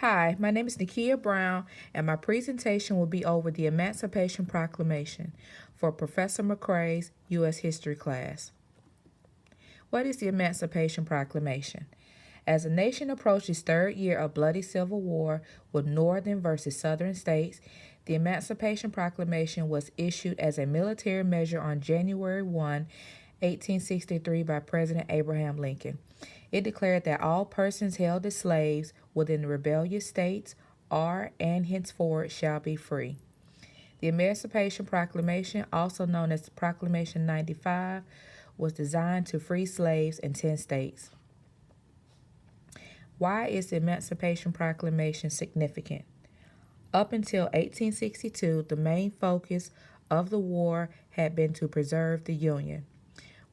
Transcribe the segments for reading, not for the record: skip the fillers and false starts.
Hi, my name is Nakia Brown, and my presentation will be over the Emancipation Proclamation for Professor McCray's U.S. History class. What is the Emancipation Proclamation? As the nation approached its third year of bloody civil war with northern versus southern states, the Emancipation Proclamation was issued as a military measure on January 1, 1863 by President Abraham Lincoln. It declared that all persons held as slaves within the rebellious states are and henceforth shall be free. The Emancipation Proclamation, also known as Proclamation 95, was designed to free slaves in 10 states. Why is the Emancipation Proclamation significant? Up until 1862, the main focus of the war had been to preserve the Union.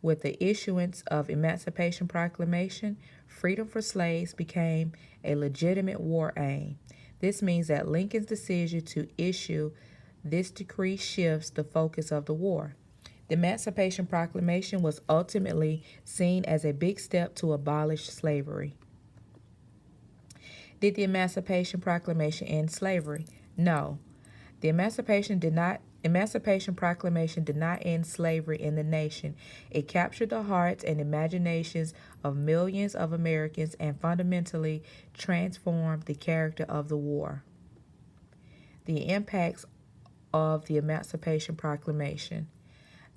With the issuance of Emancipation Proclamation, freedom for slaves became a legitimate war aim. This means that Lincoln's decision to issue this decree shifts the focus of the war. The Emancipation Proclamation was ultimately seen as a big step to abolish slavery. Did the Emancipation Proclamation end slavery? No. The Emancipation Proclamation did not end slavery in the nation. It captured the hearts and imaginations of millions of Americans and fundamentally transformed the character of the war. The impacts of the Emancipation Proclamation.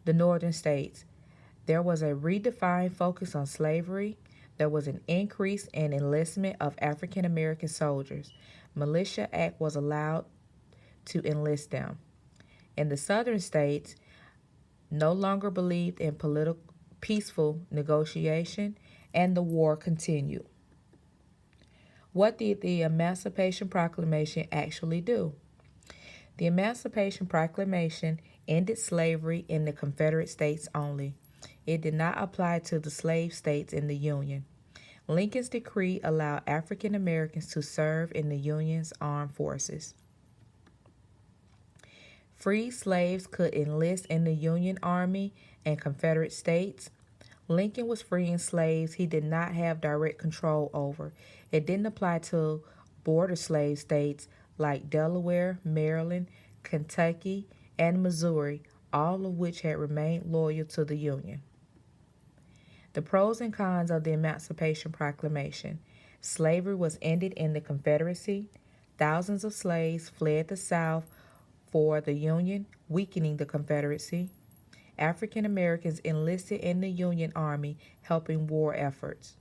The northern states. There was a redefined focus on slavery. There was an increase in enlistment of African American soldiers. Militia Act was allowed to enlist them. In the southern states, no longer believed in peaceful negotiation, and the war continued. What did the Emancipation Proclamation actually do? The Emancipation Proclamation ended slavery in the Confederate States only. It did not apply to the slave states in the Union. Lincoln's decree allowed African Americans to serve in the Union's armed forces. Free slaves could enlist in the Union Army and Confederate States. Lincoln was freeing slaves he did not have direct control over. It didn't apply to border slave states like Delaware, Maryland, Kentucky, and Missouri, all of which had remained loyal to the Union. The pros and cons of the Emancipation Proclamation. Slavery was ended in the Confederacy. Thousands of slaves fled the South for the Union, weakening the Confederacy. African Americans enlisted in the Union Army, helping war efforts.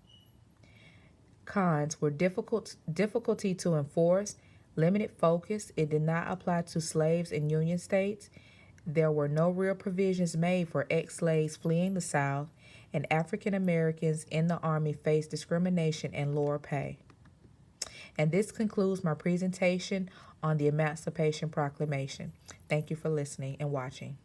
Cons were difficulty to enforce, limited focus. It did not apply to slaves in Union states. There were no real provisions made for ex-slaves fleeing the South, and African Americans in the Army faced discrimination and lower pay. And this concludes my presentation on the Emancipation Proclamation. Thank you for listening and watching.